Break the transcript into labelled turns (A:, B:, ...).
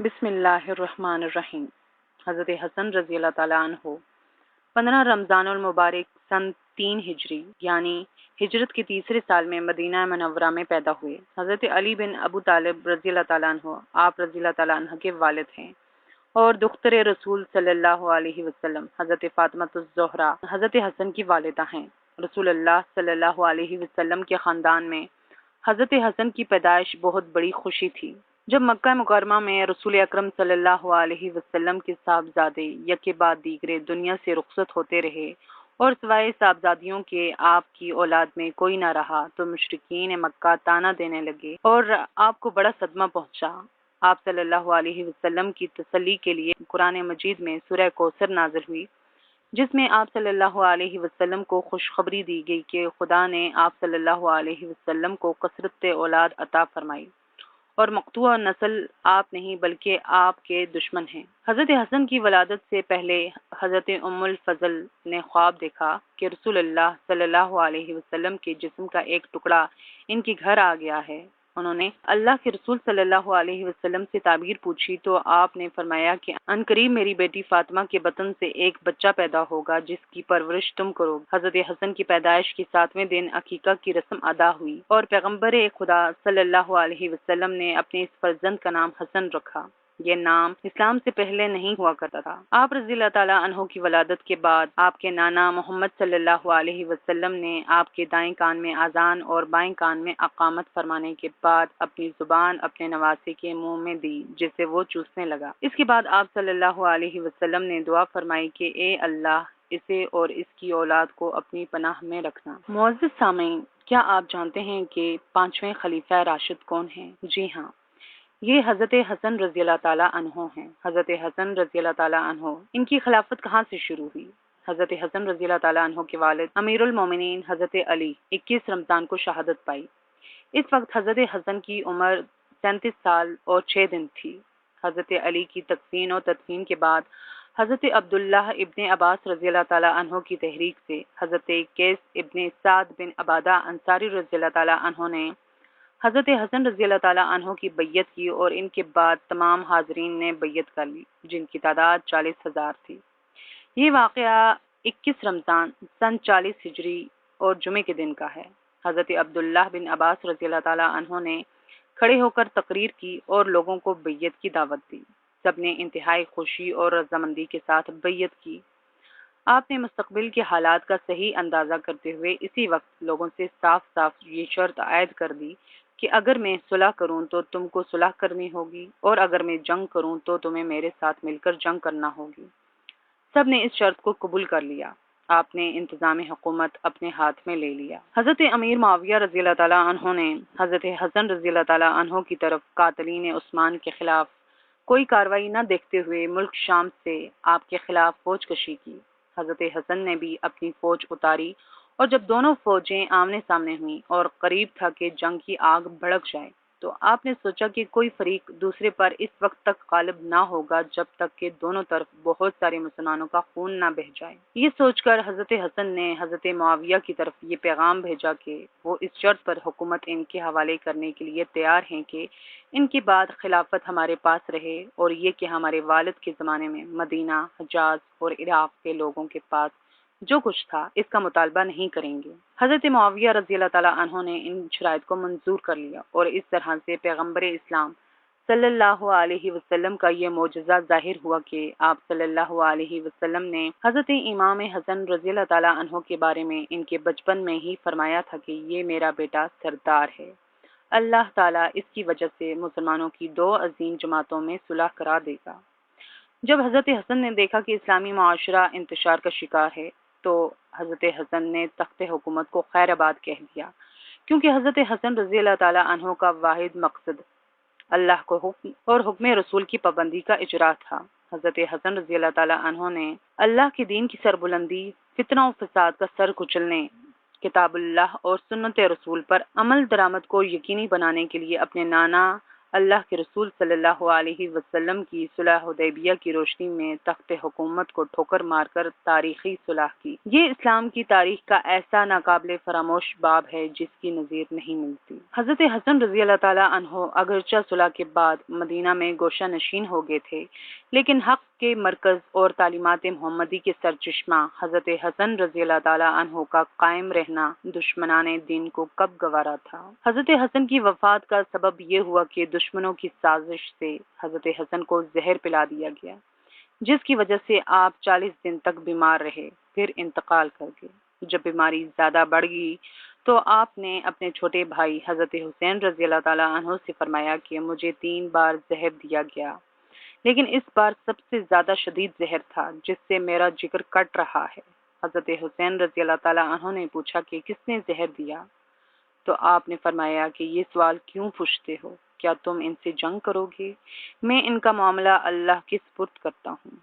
A: بسم اللہ الرحمن الرحیم۔ حضرت حسن رضی اللہ تعالیٰ عنہ 15 رمضان المبارک سن 3 ہجری یعنی ہجرت کے تیسرے سال میں مدینہ منورہ میں پیدا ہوئے۔ حضرت علی بن ابو طالب رضی اللہ تعالیٰ عنہ آپ رضی اللہ تعالیٰ عنہ کے والد ہیں اور دختر رسول صلی اللہ علیہ وسلم حضرت فاطمہ الزہرا حضرت حسن کی والدہ ہیں۔ رسول اللہ صلی اللہ علیہ وسلم کے خاندان میں حضرت حسن کی پیدائش بہت بڑی خوشی تھی۔ جب مکہ مکرمہ میں رسول اکرم صلی اللہ علیہ وسلم کے صاحبزادے یکے بعد دیگرے دنیا سے رخصت ہوتے رہے اور سوائے صاحبزادیوں کے آپ کی اولاد میں کوئی نہ رہا تو مشرکین مکہ طعنہ دینے لگے اور آپ کو بڑا صدمہ پہنچا۔ آپ صلی اللہ علیہ وسلم کی تسلی کے لیے قرآن مجید میں سورہ کوثر نازل ہوئی، جس میں آپ صلی اللہ علیہ وسلم کو خوشخبری دی گئی کہ خدا نے آپ صلی اللہ علیہ وسلم کو کثرت اولاد عطا فرمائی اور مقطوع نسل آپ نہیں بلکہ آپ کے دشمن ہیں۔ حضرت حسن کی ولادت سے پہلے حضرت ام الفضل نے خواب دیکھا کہ رسول اللہ صلی اللہ علیہ وسلم کے جسم کا ایک ٹکڑا ان کے گھر آ گیا ہے۔ انہوں نے اللہ کے رسول صلی اللہ علیہ وسلم سے تعبیر پوچھی تو آپ نے فرمایا کہ ان قریب میری بیٹی فاطمہ کے بطن سے ایک بچہ پیدا ہوگا جس کی پرورش تم کرو۔ حضرت حسن کی پیدائش کے 7ویں دن عقیقہ کی رسم ادا ہوئی اور پیغمبر خدا صلی اللہ علیہ وسلم نے اپنے اس فرزند کا نام حسن رکھا۔ یہ نام اسلام سے پہلے نہیں ہوا کرتا تھا۔ آپ رضی اللہ تعالیٰ عنہ کی ولادت کے بعد آپ کے نانا محمد صلی اللہ علیہ وسلم نے آپ کے دائیں کان میں اذان اور بائیں کان میں اقامت فرمانے کے بعد اپنی زبان اپنے نواسے کے منہ میں دی جسے وہ چوسنے لگا۔ اس کے بعد آپ صلی اللہ علیہ وسلم نے دعا فرمائی کہ اے اللہ اسے اور اس کی اولاد کو اپنی پناہ میں رکھنا۔ معزز سامعین، کیا آپ جانتے ہیں کہ 5ویں خلیفہ راشد کون ہیں؟ جی ہاں، یہ حضرت حسن رضی اللہ تعالیٰ عنہ ہیں۔ حضرت حسن رضی اللہ تعالیٰ عنہ ان کی خلافت کہاں سے شروع ہوئی؟ حضرت حسن رضی اللہ تعالیٰ عنہ کے والد امیر المومنین حضرت علی 21 رمضان کو شہادت پائی۔ اس وقت حضرت حسن کی عمر 37 سال اور 6 دن تھی۔ حضرت علی کی تکفین و تدفین کے بعد حضرت عبداللہ ابن عباس رضی اللہ تعالیٰ عنہ کی تحریک سے حضرت قیس ابن سعد بن عبادہ انصاری رضی اللہ تعالیٰ عنہ نے حضرت حسن رضی اللہ تعالیٰ عنہ کی بیعت کی اور ان کے بعد تمام حاضرین نے بیعت کر لی جن کی تعداد 40,000 تھی۔ یہ واقعہ 21 رمضان سن 40 ہجری اور جمعے کے دن کا ہے۔ حضرت عبداللہ بن عباس رضی اللہ تعالیٰ عنہ نے کھڑے ہو کر تقریر کی اور لوگوں کو بیعت کی دعوت دی۔ سب نے انتہائی خوشی اور رضامندی کے ساتھ بیعت کی۔ آپ نے مستقبل کے حالات کا صحیح اندازہ کرتے ہوئے اسی وقت لوگوں سے صاف صاف یہ شرط عائد کر دی کہ اگر میں صلح کروں تو تم کو صلح کرنی ہوگی اور اگر میں جنگ کروں تو تمہیں میرے ساتھ مل کر جنگ کرنا ہوگی۔ سب نے اس شرط کو قبول کر لیا۔ آپ نے انتظام حکومت اپنے ہاتھ میں لے لیا۔ حضرت امیر معاویہ رضی اللہ تعالیٰ عنہ نے حضرت حسن رضی اللہ تعالیٰ عنہ کی طرف قاتلین عثمان کے خلاف کوئی کارروائی نہ دیکھتے ہوئے ملک شام سے آپ کے خلاف فوج کشی کی۔ حضرت حسن نے بھی اپنی فوج اتاری اور جب دونوں فوجیں آمنے سامنے ہوئیں اور قریب تھا کہ جنگ کی آگ بھڑک جائے تو آپ نے سوچا کہ کوئی فریق دوسرے پر اس وقت تک غالب نہ ہوگا جب تک کہ دونوں طرف بہت سارے مسلمانوں کا خون نہ بہہ جائے۔ یہ سوچ کر حضرت حسن نے حضرت معاویہ کی طرف یہ پیغام بھیجا کہ وہ اس شرط پر حکومت ان کے حوالے کرنے کے لیے تیار ہیں کہ ان کے بعد خلافت ہمارے پاس رہے اور یہ کہ ہمارے والد کے زمانے میں مدینہ، حجاز اور عراق کے لوگوں کے پاس جو کچھ تھا اس کا مطالبہ نہیں کریں گے۔ حضرت معاویہ رضی اللہ تعالیٰ عنہ نے ان شرائط کو منظور کر لیا اور اس طرح سے پیغمبر اسلام صلی اللہ علیہ وسلم کا یہ معجزہ ظاہر ہوا کہ آپ صلی اللہ علیہ وسلم نے حضرت امام حسن رضی اللہ تعالیٰ عنہ کے بارے میں ان کے بچپن میں ہی فرمایا تھا کہ یہ میرا بیٹا سردار ہے۔ اللہ تعالیٰ اس کی وجہ سے مسلمانوں کی 2 عظیم جماعتوں میں صلح کرا دے گا۔ جب حضرت حسن نے دیکھا کہ اسلامی معاشرہ انتشار کا شکار ہے تو حضرت حسن نے تخت حکومت کو خیر آباد کہہ دیا، کیونکہ حضرت حسن رضی اللہ تعالیٰ عنہ کا واحد مقصد اللہ کو حکم اور حکم رسول کی پابندی کا اجرا تھا۔ حضرت حسن رضی اللہ تعالیٰ عنہ نے اللہ کے دین کی سربلندی، فتنہ و فساد کا سر کچلنے، کتاب اللہ اور سنت رسول پر عمل درآمد کو یقینی بنانے کے لیے اپنے نانا اللہ کے رسول صلی اللہ علیہ وسلم کی صلح حدیبیہ کی روشنی میں تخت حکومت کو ٹھوکر مار کر تاریخی صلح کی۔ یہ اسلام کی تاریخ کا ایسا ناقابل فراموش باب ہے جس کی نظیر نہیں ملتی۔ حضرت حسن رضی اللہ تعالیٰ عنہ اگرچہ صلح کے بعد مدینہ میں گوشہ نشین ہو گئے تھے، لیکن حق کے مرکز اور تعلیمات محمدی کے سرچشمہ حضرت حسن رضی اللہ تعالیٰ عنہ کا قائم رہنا دشمنان دین کو کب گوارا تھا۔ حضرت حسن کی وفات کا سبب یہ ہوا کہ دشمنوں کی سازش سے حضرت حسن کو زہر پلا دیا گیا، جس کی وجہ سے آپ 40 دن تک بیمار رہے، پھر انتقال کر گئے۔ جب بیماری زیادہ بڑھ گئی تو آپ نے اپنے چھوٹے بھائی حضرت حسین رضی اللہ تعالیٰ عنہ سے فرمایا کہ مجھے 3 بار زہر دیا گیا، لیکن اس بار سب سے زیادہ شدید زہر تھا جس سے میرا جگر کٹ رہا ہے۔ حضرت حسین رضی اللہ تعالیٰ عنہ نے پوچھا کہ کس نے زہر دیا؟ تو آپ نے فرمایا کہ یہ سوال کیوں پوچھتے ہو؟ کیا تم ان سے جنگ کرو گے؟ میں ان کا معاملہ اللہ کے سپرد کرتا ہوں۔